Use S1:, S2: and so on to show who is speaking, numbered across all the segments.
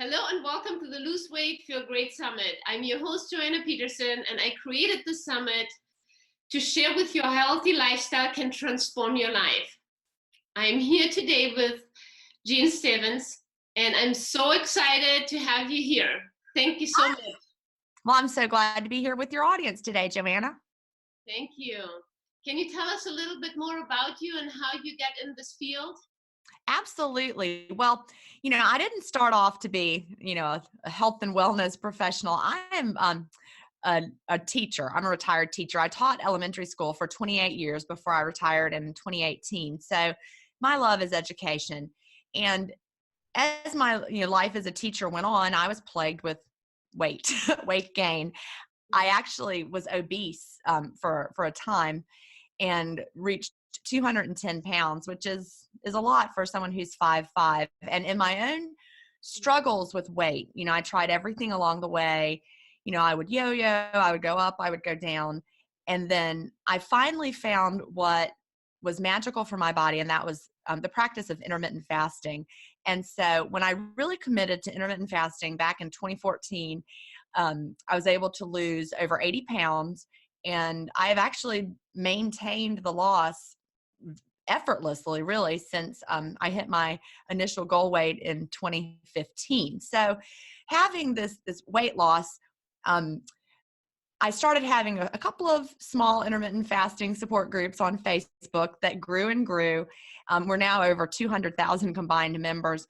S1: Hello and welcome to the Lose Weight, Feel Great Summit. I'm your host, Joanna Peterson, and I created the summit to share with you how healthy lifestyle can transform your life. I'm here today with Jean Stevens, and I'm so excited to have you here. Thank you so much.
S2: Well, I'm so glad to be here with your audience today, Joanna.
S1: Thank you. Can you tell us a little bit more about you and how you get in this field?
S2: Absolutely. Well, I didn't start off to be, a health and wellness professional. I am a teacher. I'm a retired teacher. I taught elementary school for 28 years before I retired in 2018. So my love is education. And as my life as a teacher went on, I was plagued with weight, weight gain. I actually was obese for a time and reached 210 pounds, which is a lot for someone who's 5'5". And in my own struggles with weight, I tried everything along the way. I would yo-yo, I would go up, I would go down. And then I finally found what was magical for my body, and that was the practice of intermittent fasting. And so when I really committed to intermittent fasting back in 2014, I was able to lose over 80 pounds. And I have actually maintained the loss effortlessly, really, since I hit my initial goal weight in 2015. So having this weight loss, I started having a couple of small intermittent fasting support groups on Facebook that grew and grew. We're now over 200,000 combined members.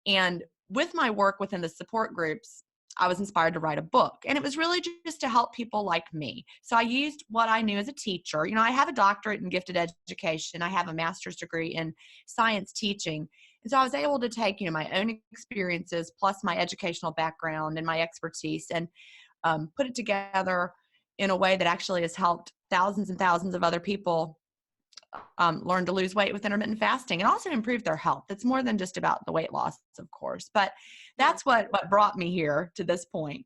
S2: And with my work within the support groups, I was inspired to write a book. And it was really just to help people like me. So I used what I knew as a teacher. I have a doctorate in gifted education. I have a master's degree in science teaching. And so I was able to take, my own experiences plus my educational background and my expertise and put it together in a way that actually has helped thousands and thousands of other people learn to lose weight with intermittent fasting and also improve their health. It's more than just about the weight loss, of course, but that's what brought me here to this point.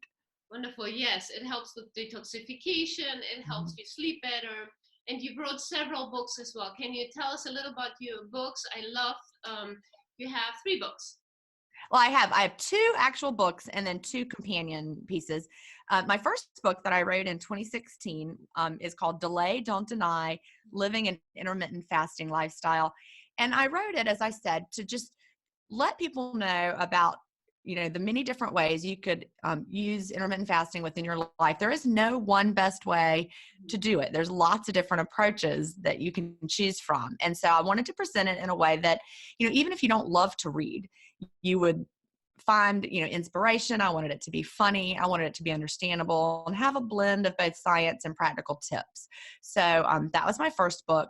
S1: Wonderful. Yes, it helps with detoxification. It helps you sleep better. And you wrote several books as well. Can you tell us a little about your books? I love you have 3 books.
S2: Well, I have 2 actual books and then 2 companion pieces. My first book that I wrote in 2016 is called Delay, Don't Deny, Living an Intermittent Fasting Lifestyle. And I wrote it, as I said, to just let people know about, the many different ways you could use intermittent fasting within your life. There is no one best way to do it. There's lots of different approaches that you can choose from. And so I wanted to present it in a way that, even if you don't love to read, you would find, inspiration. I wanted it to be funny. I wanted it to be understandable and have a blend of both science and practical tips. So that was my first book.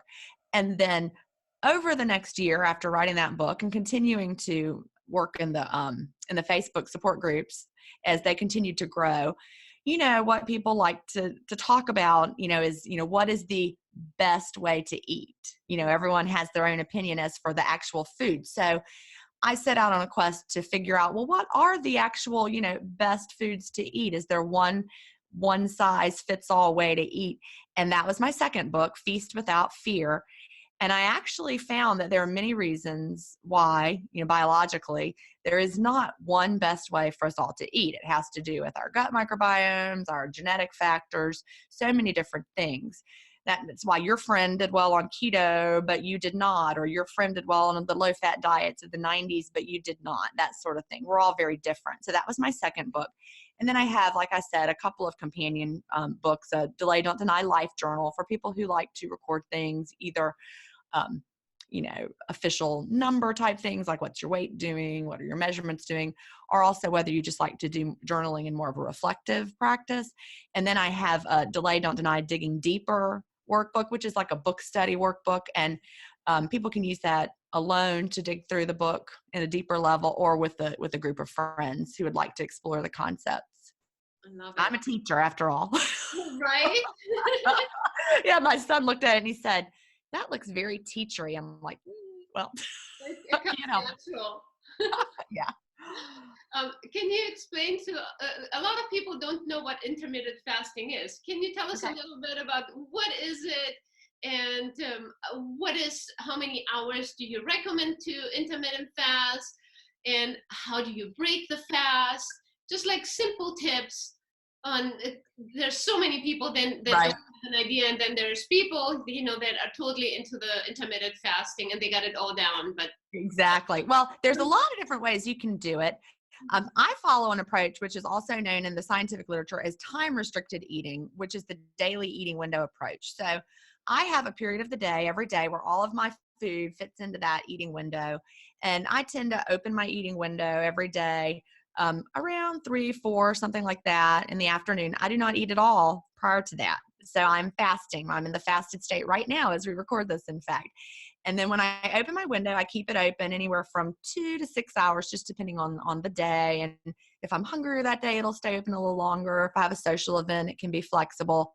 S2: And then over the next year after writing that book and continuing to work in the Facebook support groups as they continued to grow, what people like to talk about, is, what is the best way to eat? Everyone has their own opinion as for the actual food. So I set out on a quest to figure out, well, what are the actual, best foods to eat? Is there one size fits all way to eat? And that was my second book, Feast Without Fear. And I actually found that there are many reasons why, biologically, there is not one best way for us all to eat. It has to do with our gut microbiomes, our genetic factors, so many different things. That's why your friend did well on keto, but you did not, or your friend did well on the low-fat diets of the 90s, but you did not, that sort of thing. We're all very different. So that was my second book. And then I have, like I said, a couple of companion books, a Delay, Don't Deny life journal for people who like to record things, either official number type things like what's your weight doing, what are your measurements doing, or also whether you just like to do journaling in more of a reflective practice. And then I have a Delay, Don't Deny Digging Deeper workbook, which is like a book study workbook. And people can use that alone to dig through the book in a deeper level or with a group of friends who would like to explore the concepts. I'm a teacher after all.
S1: Right?
S2: Yeah, my son looked at it and he said, "That looks very teachery." I'm like, well,
S1: it comes natural.
S2: Yeah.
S1: Can you explain to a lot of people don't know what intermittent fasting is? Can you tell us a little bit about what is it and how many hours do you recommend to intermittent fast? and how do you break the fast, just like simple tips on it. There's so many people then that
S2: Right.
S1: don't have an idea, and then there's people, you know, that are totally into the intermittent fasting and they got it all down. But
S2: Exactly. Well, there's a lot of different ways you can do it. I follow an approach which is also known in the scientific literature as time restricted eating, which is the daily eating window approach. So I have a period of the day every day where all of my food fits into that eating window. And I tend to open my eating window every day around 3, 4, something like that in the afternoon. I do not eat at all prior to that. So I'm fasting. I'm in the fasted state right now as we record this, in fact. And then when I open my window, I keep it open anywhere from 2 to 6 hours, just depending on the day. And if I'm hungrier that day, it'll stay open a little longer. If I have a social event, it can be flexible.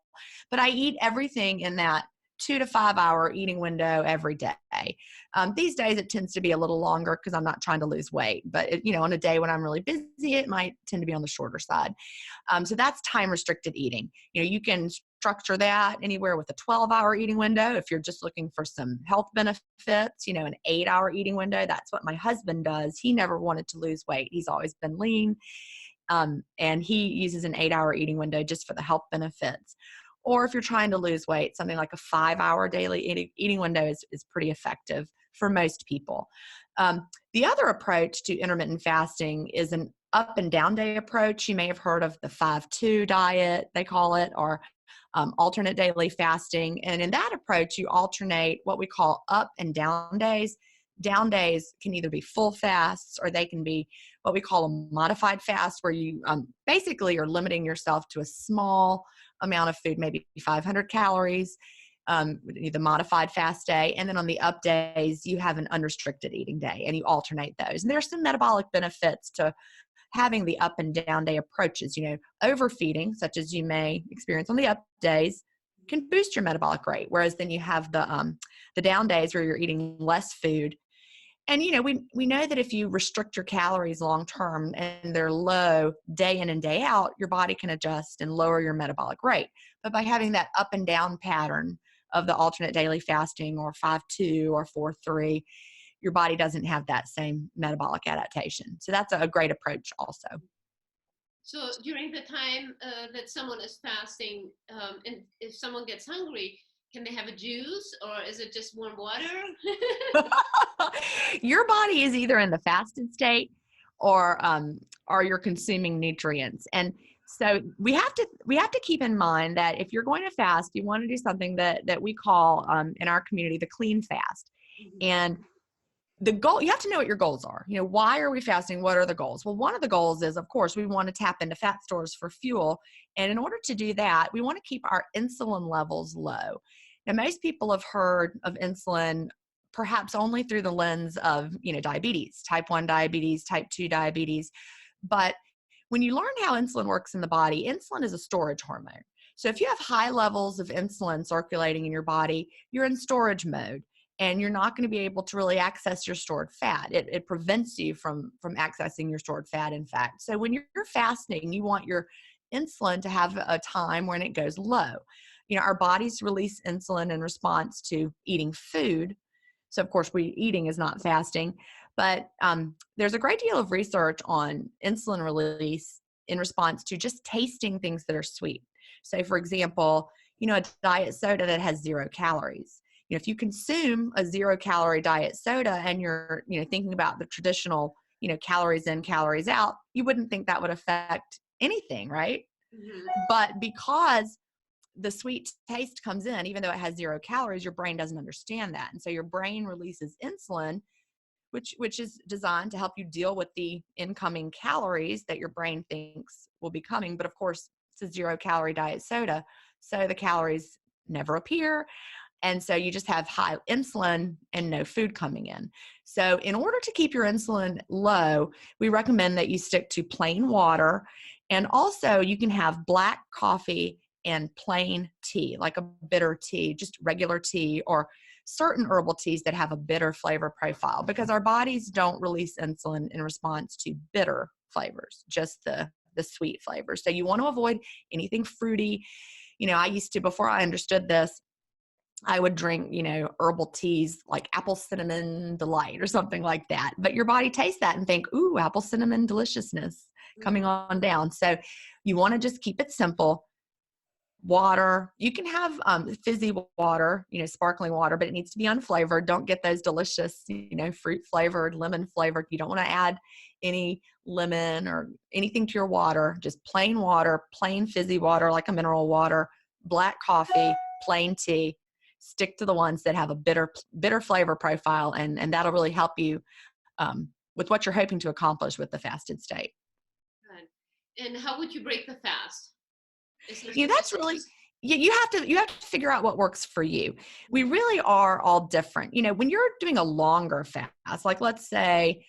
S2: But I eat everything in that 2 to 5 hour eating window every day. These days, it tends to be a little longer because I'm not trying to lose weight. But on a day when I'm really busy, it might tend to be on the shorter side. So that's time restricted eating. You can structure that anywhere with a 12-hour eating window. If you're just looking for some health benefits, an 8-hour eating window. That's what my husband does. He never wanted to lose weight. He's always been lean. And he uses an 8-hour eating window just for the health benefits. Or if you're trying to lose weight, something like a 5-hour daily eating window is pretty effective for most people. The other approach to intermittent fasting is an up and down day approach. You may have heard of the 5-2 diet, they call it, or alternate daily fasting. And in that approach, you alternate what we call up and down days. Down days can either be full fasts or they can be what we call a modified fast, where you basically are limiting yourself to a small amount of food, maybe 500 calories, the modified fast day. And then on the up days, you have an unrestricted eating day, and you alternate those. And there's some metabolic benefits to having the up and down day approaches. Overfeeding, such as you may experience on the up days, can boost your metabolic rate. Whereas then you have the down days where you're eating less food. And, we know that if you restrict your calories long-term and they're low day in and day out, your body can adjust and lower your metabolic rate. But by having that up and down pattern of the alternate daily fasting or 5-2 or 4-3, your body doesn't have that same metabolic adaptation. So that's a great approach also.
S1: so during the time that someone is fasting, and if someone gets hungry, can they have a juice, or is it just warm water?
S2: Your body is either in the fasted state or you're consuming nutrients. And so we have to keep in mind that if you're going to fast, you want to do something that we call in our community the clean fast. And the goal, you have to know what your goals are. Why are we fasting? What are the goals? Well, one of the goals is, of course, we want to tap into fat stores for fuel. And in order to do that, we want to keep our insulin levels low. Now, most people have heard of insulin perhaps only through the lens of, diabetes, type 1 diabetes, type 2 diabetes. But when you learn how insulin works in the body, insulin is a storage hormone. So if you have high levels of insulin circulating in your body, you're in storage mode. And you're not going to be able to really access your stored fat. It prevents you from accessing your stored fat, in fact. So when you're fasting, you want your insulin to have a time when it goes low. Our bodies release insulin in response to eating food. So, of course, eating is not fasting. But there's a great deal of research on insulin release in response to just tasting things that are sweet. So, for example, a diet soda that has 0 calories. If you consume a 0-calorie diet soda and you're, thinking about the traditional, calories in, calories out, you wouldn't think that would affect anything, right?
S1: Mm-hmm.
S2: But because the sweet taste comes in, even though it has 0 calories, your brain doesn't understand that. And so your brain releases insulin, which is designed to help you deal with the incoming calories that your brain thinks will be coming. But of course, it's a 0-calorie diet soda, so the calories never appear. And so you just have high insulin and no food coming in. So in order to keep your insulin low, we recommend that you stick to plain water. And also you can have black coffee and plain tea, like a bitter tea, just regular tea, or certain herbal teas that have a bitter flavor profile, because our bodies don't release insulin in response to bitter flavors, just the sweet flavors. So you want to avoid anything fruity. I used to, before I understood this, I would drink, herbal teas like apple cinnamon delight or something like that. But your body tastes that and think, ooh, apple cinnamon deliciousness coming on down. So you want to just keep it simple. Water, you can have fizzy water, sparkling water, but it needs to be unflavored. Don't get those delicious, fruit flavored, lemon flavored. You don't want to add any lemon or anything to your water. Just plain water, plain fizzy water like a mineral water, black coffee, plain tea. Stick to the ones that have a bitter flavor profile, and that'll really help you with what you're hoping to accomplish with the fasted state.
S1: Good. And how would you break the fast?
S2: That's really, you have to figure out what works for you. We really are all different. When you're doing a longer fast, like let's say,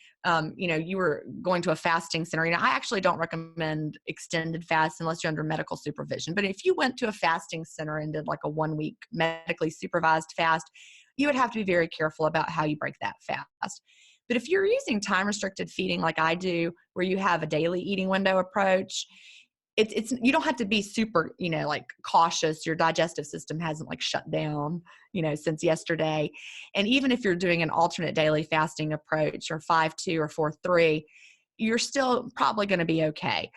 S2: you were going to a fasting center. I actually don't recommend extended fasts unless you're under medical supervision. But if you went to a fasting center and did like a 1 week medically supervised fast, you would have to be very careful about how you break that fast. But if you're using time restricted feeding like I do, where you have a daily eating window approach, it's you don't have to be super, like cautious. Your digestive system hasn't like shut down, since yesterday. And even if you're doing an alternate daily fasting approach or 5-2 or 4-3, you're still probably going to be okay.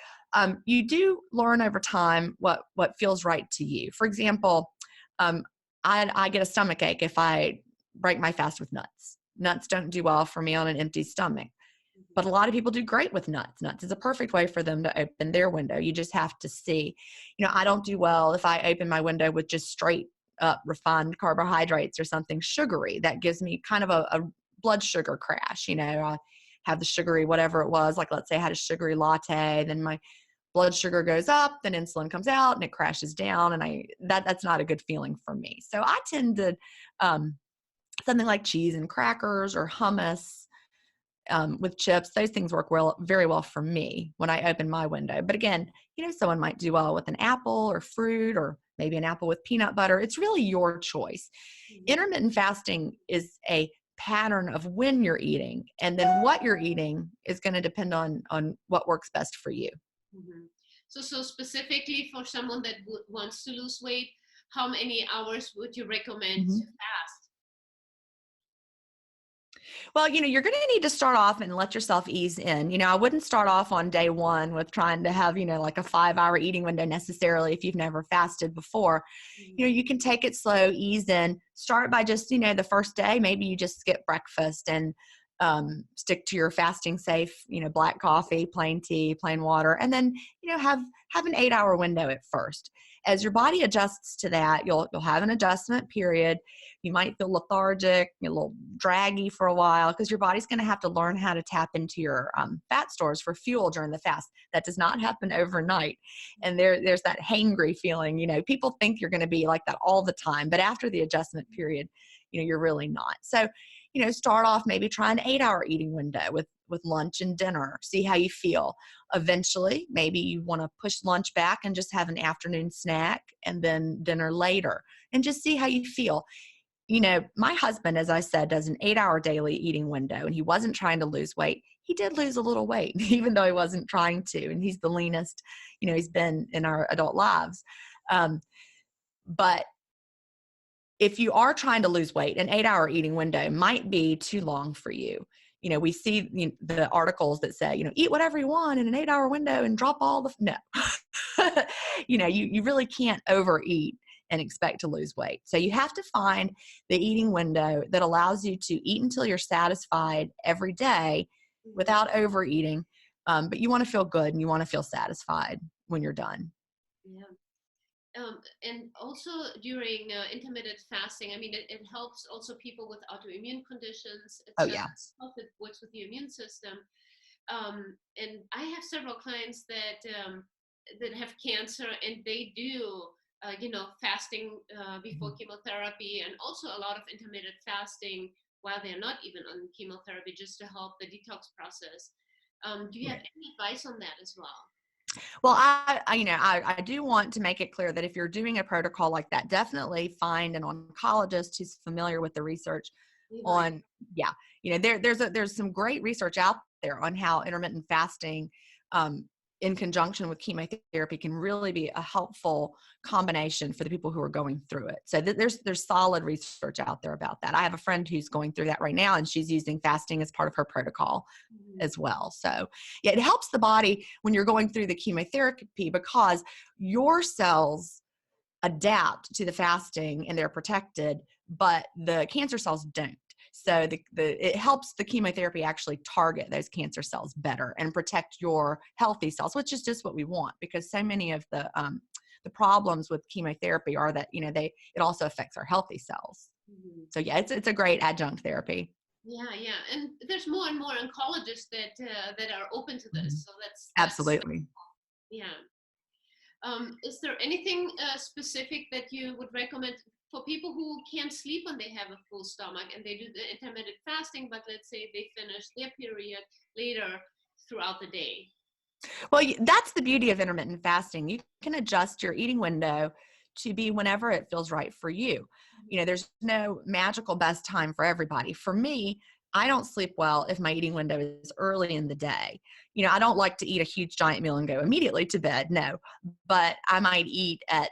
S2: You do learn over time what feels right to you. For example, I get a stomach ache if I break my fast with nuts. Nuts don't do well for me on an empty stomach. But a lot of people do great with nuts. Nuts is a perfect way for them to open their window. You just have to see. I don't do well if I open my window with just straight up refined carbohydrates or something sugary. That gives me kind of a blood sugar crash. I have the sugary, whatever it was. Like let's say I had a sugary latte, then my blood sugar goes up, then insulin comes out and it crashes down. And that's not a good feeling for me. So I tend to something like cheese and crackers or hummus, with chips, those things work very well for me when I open my window. But again, someone might do well with an apple or fruit or maybe an apple with peanut butter. It's really your choice. Intermittent fasting is a pattern of when you're eating, and then what you're eating is going to depend on what works best for you.
S1: Mm-hmm. So specifically for someone that wants to lose weight, how many hours would you recommend to fast?
S2: Well, you're going to need to start off and let yourself ease in. I wouldn't start off on day one with trying to have, like a 5-hour eating window necessarily if you've never fasted before. You can take it slow, ease in, start by just, the first day, maybe you just skip breakfast and stick to your fasting safe, black coffee, plain tea, plain water, and then, have an 8-hour window at first. As your body adjusts to that, you'll have an adjustment period. You might feel lethargic, a little draggy for a while because your body's going to have to learn how to tap into your fat stores for fuel during the fast. That does not happen overnight. And there's that hangry feeling. People think you're going to be like that all the time, but after the adjustment period, you're really not. So, start off maybe try an 8-hour eating window with lunch and dinner, see how you feel. Eventually, maybe you want to push lunch back and just have an afternoon snack and then dinner later and just see how you feel. My husband, as I said, does an 8-hour daily eating window, and he wasn't trying to lose weight. He did lose a little weight, even though he wasn't trying to. And he's the leanest, he's been in our adult lives. But if you are trying to lose weight, an 8-hour eating window might be too long for you. We see the articles that say, eat whatever you want in an 8-hour window and drop all the, no, you really can't overeat and expect to lose weight. So you have to find the eating window that allows you to eat until you're satisfied every day without overeating. But you want to feel good and you want to feel satisfied when you're done.
S1: Yeah. And also during intermittent fasting, I mean, it helps also people with autoimmune conditions. It works with the immune system. And I have several clients that have cancer, and they do, fasting before chemotherapy, and also a lot of intermittent fasting while they're not even on chemotherapy, just to help the detox process. Do you have any advice on that as well?
S2: Well, I do want to make it clear that if you're doing a protocol like that, definitely find an oncologist who's familiar with the research on, there's some great research out there on how intermittent fasting in conjunction with chemotherapy can really be a helpful combination for the people who are going through it. So there's solid research out there about that. I have a friend who's going through that right now, and she's using fasting as part of her protocol as well. So yeah, it helps the body when you're going through the chemotherapy because your cells adapt to the fasting and they're protected, but the cancer cells don't. So it helps the chemotherapy actually target those cancer cells better and protect your healthy cells, which is just what we want, because so many of the problems with chemotherapy are that, it also affects our healthy cells. So yeah, it's a great adjunct therapy.
S1: Yeah, and there's more and more oncologists that are open to this. So that's
S2: Absolutely.
S1: yeah. Is there anything specific that you would recommend for people who can't sleep when they have a full stomach and they do the intermittent fasting, but let's say they finish their period later throughout the day?
S2: Well, that's the beauty of intermittent fasting. You can adjust your eating window to be whenever it feels right for you. There's no magical best time for everybody. For me, I don't sleep well if my eating window is early in the day. I don't like to eat a huge giant meal and go immediately to bed. No, but I might eat at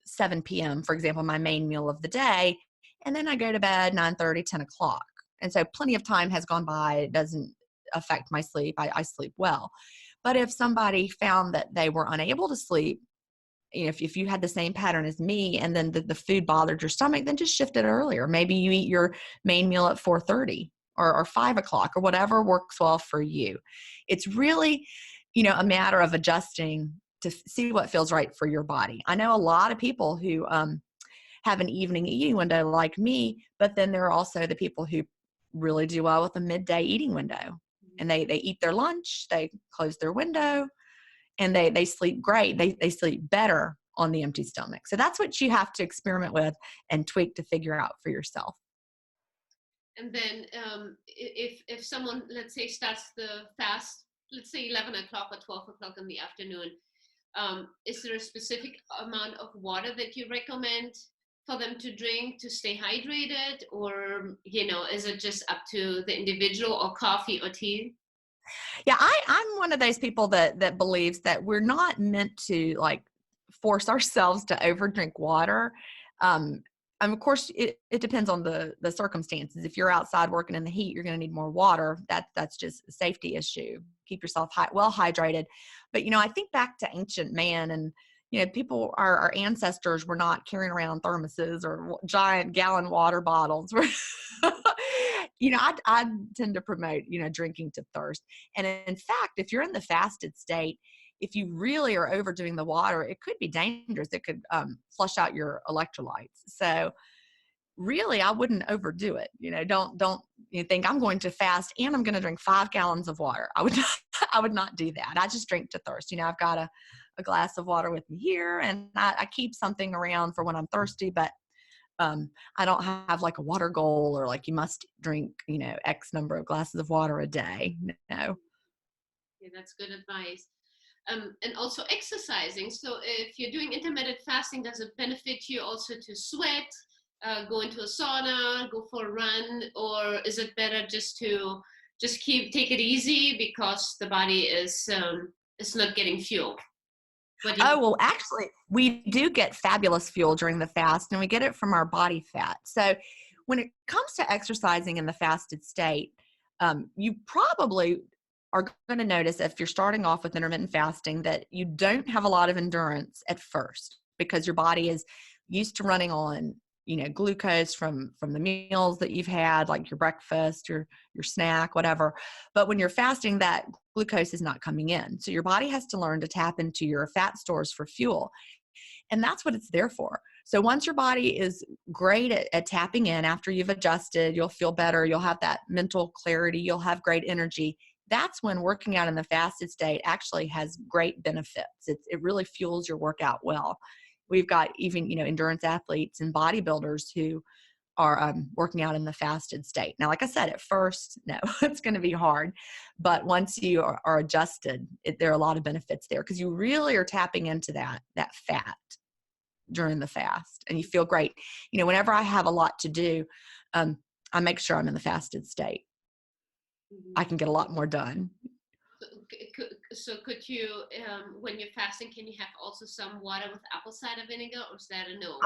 S2: 7 p.m., for example, my main meal of the day. And then I go to bed 9:30, 10 o'clock. And so plenty of time has gone by. It doesn't affect my sleep. I sleep well. But if somebody found that they were unable to sleep, if you had the same pattern as me and then the food bothered your stomach, then just shift it earlier. Maybe you eat your main meal at 4:30 or 5 o'clock or whatever works well for you. It's really, a matter of adjusting to see what feels right for your body. I know a lot of people who have an evening eating window like me, but then there are also the people who really do well with a midday eating window. And they eat their lunch, they close their window, and they sleep great. They sleep better on the empty stomach. So that's what you have to experiment with and tweak to figure out for yourself.
S1: And then if someone, let's say, starts the fast, let's say 11 o'clock or 12 o'clock in the afternoon, is there a specific amount of water that you recommend for them to drink to stay hydrated? Or, is it just up to the individual, or coffee or tea?
S2: Yeah, I'm one of those people that believes that we're not meant to force ourselves to overdrink water. And of course, it depends on the circumstances. If you're outside working in the heat, you're going to need more water. That's just a safety issue. Keep yourself well hydrated. But I think back to ancient man, and people, our ancestors were not carrying around thermoses or giant gallon water bottles. I tend to promote drinking to thirst. And in fact, if you're in the fasted state, if you really are overdoing the water, it could be dangerous. It could flush out your electrolytes. So really, I wouldn't overdo it. Don't you think I'm going to fast and I'm going to drink 5 gallons of water. I would not, I would not do that. I just drink to thirst. I've got a glass of water with me here, and I keep something around for when I'm thirsty, but I don't have like a water goal or like you must drink, X number of glasses of water a day. No.
S1: Yeah, that's good advice. And also exercising. So if you're doing intermittent fasting, does it benefit you also to sweat, go into a sauna, go for a run, or is it better just to take it easy because the body is not getting fuel?
S2: Well, actually, we do get fabulous fuel during the fast, and we get it from our body fat. So when it comes to exercising in the fasted state, you probably are going to notice, if you're starting off with intermittent fasting, that you don't have a lot of endurance at first because your body is used to running on glucose from the meals that you've had, like your breakfast, your snack, whatever. But when you're fasting, that glucose is not coming in. So your body has to learn to tap into your fat stores for fuel. And that's what it's there for. So once your body is great at tapping in, after you've adjusted, you'll feel better. You'll have that mental clarity. You'll have great energy. That's when working out in the fasted state actually has great benefits. It really fuels your workout well. We've got even, endurance athletes and bodybuilders who are working out in the fasted state. Now, like I said, at first, no, it's going to be hard. But once you are adjusted, there are a lot of benefits there because you really are tapping into that fat during the fast and you feel great. Whenever I have a lot to do, I make sure I'm in the fasted state. I can get a lot more done.
S1: So could you, when you're fasting, can you have also some water with apple cider vinegar, or is that a no?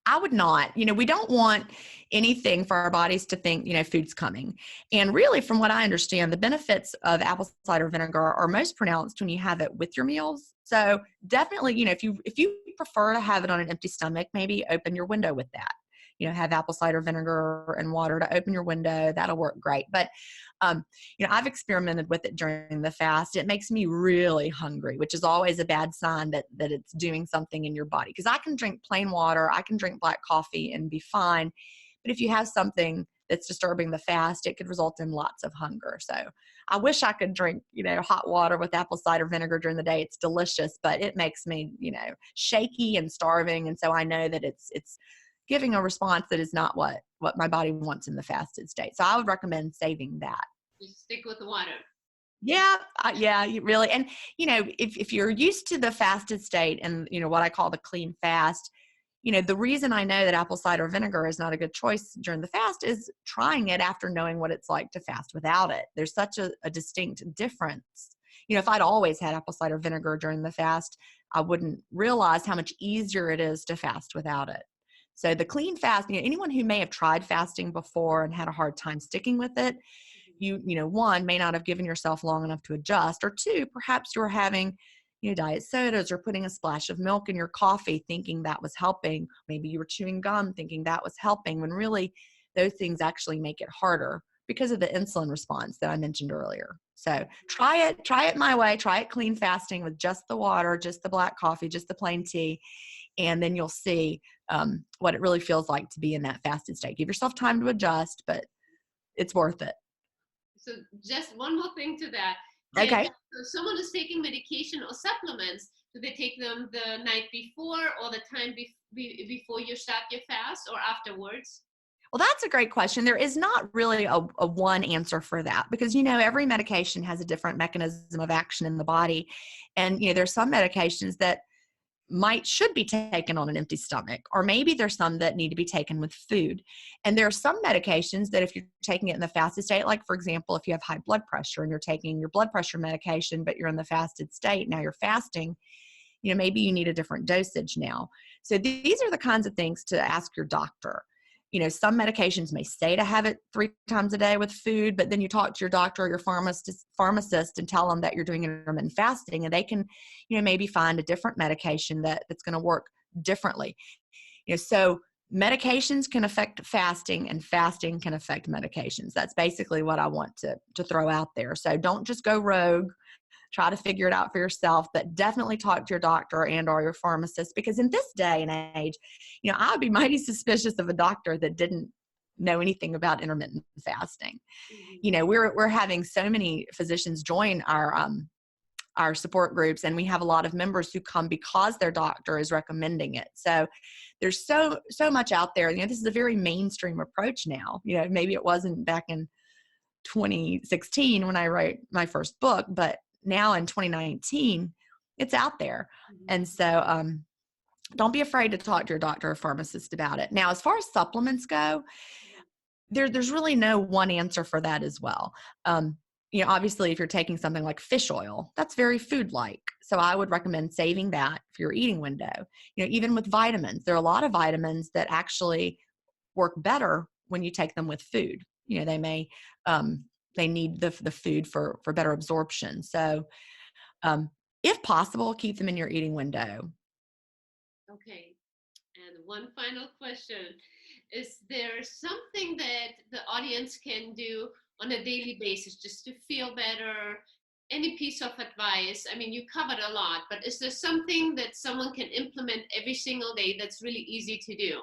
S2: I would not. We don't want anything for our bodies to think, food's coming. And really, from what I understand, the benefits of apple cider vinegar are most pronounced when you have it with your meals. So definitely, if you prefer to have it on an empty stomach, maybe open your window with that. Have apple cider vinegar and water to open your window. That'll work great. But I've experimented with it during the fast. It makes me really hungry, which is always a bad sign that it's doing something in your body. Because I can drink plain water, I can drink black coffee and be fine. But if you have something that's disturbing the fast, it could result in lots of hunger. So I wish I could drink, hot water with apple cider vinegar during the day. It's delicious, but it makes me, shaky and starving. And so I know that it's giving a response that is not what my body wants in the fasted state. So I would recommend saving that.
S1: Just stick with the water.
S2: Yeah, really. And, if you're used to the fasted state and, what I call the clean fast, the reason I know that apple cider vinegar is not a good choice during the fast is trying it after knowing what it's like to fast without it. There's such a distinct difference. If I'd always had apple cider vinegar during the fast, I wouldn't realize how much easier it is to fast without it. So the clean fast, anyone who may have tried fasting before and had a hard time sticking with it, one, may not have given yourself long enough to adjust, or two, perhaps you're having, diet sodas or putting a splash of milk in your coffee thinking that was helping. Maybe you were chewing gum thinking that was helping, when really those things actually make it harder because of the insulin response that I mentioned earlier. So try it my way, try it clean fasting with just the water, just the black coffee, just the plain tea. And then you'll see what it really feels like to be in that fasted state. Give yourself time to adjust, but it's worth it.
S1: So just one more thing to that.
S2: Okay.
S1: So someone is taking medication or supplements, do they take them the night before or the time before you start your fast, or afterwards?
S2: Well, that's a great question. There is not really a one answer for that, because, every medication has a different mechanism of action in the body. And, there's some medications that should be taken on an empty stomach, or maybe there's some that need to be taken with food. And there are some medications that if you're taking it in the fasted state, like for example, if you have high blood pressure and you're taking your blood pressure medication, but you're in the fasted state, now you're fasting, maybe you need a different dosage now. So these are the kinds of things to ask your doctor. Some medications may say to have it 3 times a day with food, but then you talk to your doctor or your pharmacist and tell them that you're doing intermittent fasting, and they can, maybe find a different medication that's going to work differently. So medications can affect fasting, and fasting can affect medications. That's basically what I want to throw out there. So don't just go rogue. Try to figure it out for yourself, but definitely talk to your doctor and or your pharmacist, because in this day and age, I would be mighty suspicious of a doctor that didn't know anything about intermittent fasting.
S1: Mm-hmm.
S2: We're having so many physicians join our support groups, and we have a lot of members who come because their doctor is recommending it. So there's so much out there. This is a very mainstream approach now. Maybe it wasn't back in 2016 when I wrote my first book, but now in 2019, it's out there.
S1: Mm-hmm.
S2: And so don't be afraid to talk to your doctor or pharmacist about it. Now, as far as supplements go, there's really no one answer for that as well. Obviously, if you're taking something like fish oil, that's very food-like. So I would recommend saving that for your eating window. Even with vitamins, there are a lot of vitamins that actually work better when you take them with food. They may they need the food for better absorption. So if possible, keep them in your eating window.
S1: Okay. And one final question. Is there something that the audience can do on a daily basis just to feel better? Any piece of advice? I mean, you covered a lot, but is there something that someone can implement every single day that's really easy to do?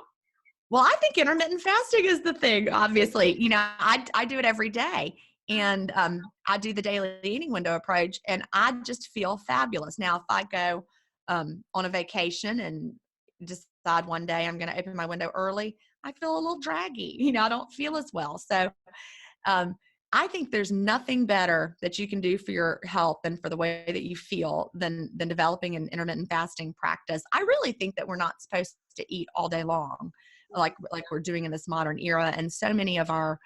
S2: Well, I think intermittent fasting is the thing, obviously. I do it every day. And I do the daily eating window approach, and I just feel fabulous. Now, if I go on a vacation and decide one day I'm going to open my window early, I feel a little draggy. I don't feel as well. So I think there's nothing better that you can do for your health and for the way that you feel than developing an intermittent fasting practice. I really think that we're not supposed to eat all day long like we're doing in this modern era. And so many of our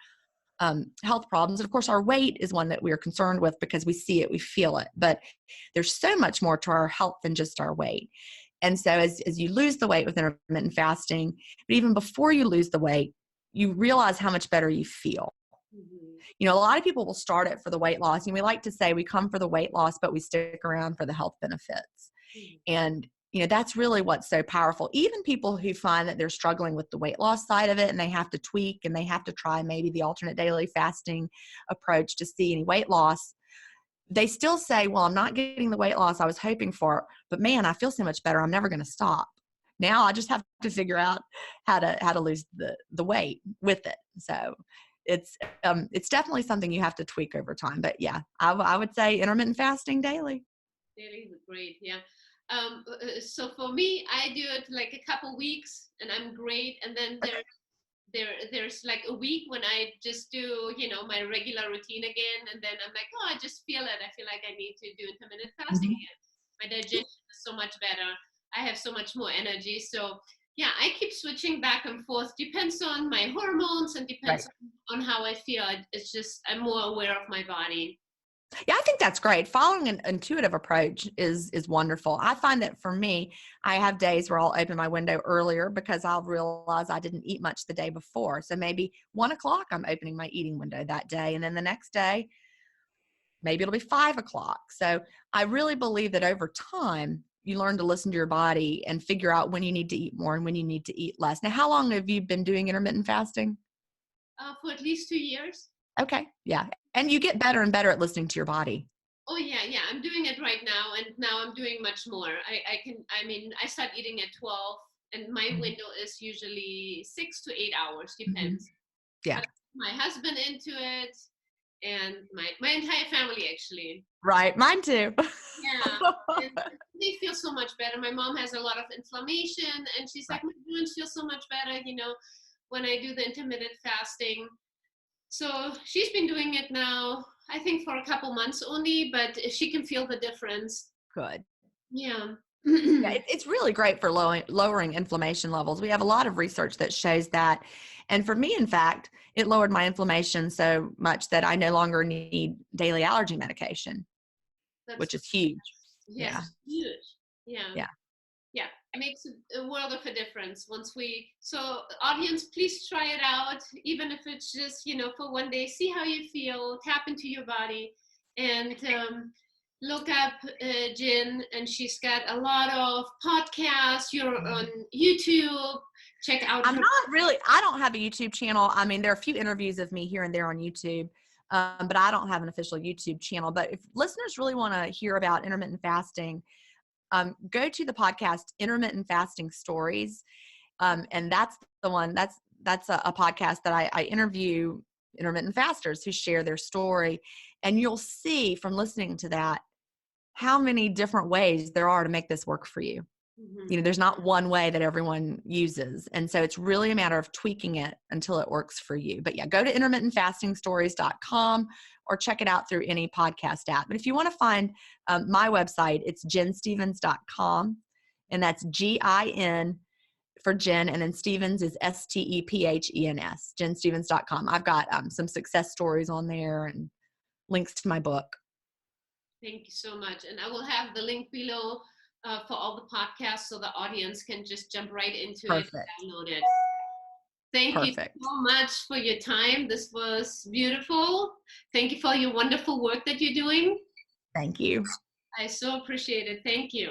S2: health problems. And of course, our weight is one that we are concerned with because we see it, we feel it. But there's so much more to our health than just our weight. And so as you lose the weight with intermittent fasting, but even before you lose the weight, you realize how much better you feel. You know, a lot of people will start it for the weight loss. And we like to say we come for the weight loss, but we stick around for the health benefits. And, you know, that's really what's so powerful. Even people who find that they're struggling with the weight loss side of it and they have to tweak and they have to try maybe the alternate daily fasting approach to see any weight loss, they still say, well, I'm not getting the weight loss I was hoping for, but man, I feel so much better. I'm never going to stop. Now I just have to figure out how to lose the weight with it. So it's definitely something you have to tweak over time. But yeah, I would say intermittent fasting daily.
S1: Daily is great. Yeah. So for me, I do it like a couple weeks and I'm great. And then there's like a week when I just do, you know, my regular routine again. And then I'm like, oh, I just feel it. I feel like I need to do intermittent fasting again. My digestion is so much better. I have so much more energy. So yeah, I keep switching back and forth. Depends on my hormones and depends on how I feel. It's just, I'm more aware of my body.
S2: Yeah, I think that's great. Following an intuitive approach is wonderful. I find that for me, I have days where I'll open my window earlier because I'll realize I didn't eat much the day before. So maybe 1:00, I'm opening my eating window that day. And then the next day, maybe it'll be 5:00. So I really believe that over time, you learn to listen to your body and figure out when you need to eat more and when you need to eat less. Now, how long have you been doing intermittent fasting?
S1: For at least 2 years.
S2: Okay. Yeah. And you get better and better at listening to your body.
S1: Oh yeah, I'm doing it right now, and now I'm doing much more. I start eating at 12, and my window is usually 6 to 8 hours, depends.
S2: Yeah.
S1: But my husband into it, and my entire family actually.
S2: Right. Mine too.
S1: Yeah, and they feel so much better. My mom has a lot of inflammation, and she's like, my joints feel so much better, you know, when I do the intermittent fasting. So she's been doing it now, I think for a couple months only, but she can feel the difference.
S2: Good.
S1: Yeah.
S2: Yeah, it's really great for lowering inflammation levels. We have a lot of research that shows that. And for me, in fact, it lowered my inflammation so much that I no longer need daily allergy medication, which is huge.
S1: Yes,
S2: Yeah.
S1: huge. Yeah.
S2: Yeah.
S1: Yeah, it makes a world of a difference so audience, please try it out, even if it's just, you know, for one day, see how you feel, tap into your body, and look up Jen, and she's got a lot of podcasts. You're on YouTube, check out
S2: I don't have a YouTube channel. I mean, there are a few interviews of me here and there on YouTube, but I don't have an official YouTube channel. But if listeners really want to hear about intermittent fasting, go to the podcast Intermittent Fasting Stories, and that's the one. That's a podcast that I interview intermittent fasters who share their story, and you'll see from listening to that how many different ways there are to make this work for you. You know, there's not one way that everyone uses, and so it's really a matter of tweaking it until it works for you. But yeah, go to intermittentfastingstories.com or check it out through any podcast app. But if you want to find my website, it's jenstevens.com, and that's GIN for Jen, and then Stevens is STEPHENS, jenstevens.com. I've got some success stories on there and links to my book.
S1: Thank you so much. And I will have the link below for all the podcasts so the audience can just jump right into it and download it. Thank you so much for your time. This was beautiful. Thank you for your wonderful work that you're doing.
S2: Thank you.
S1: I so appreciate it. Thank you.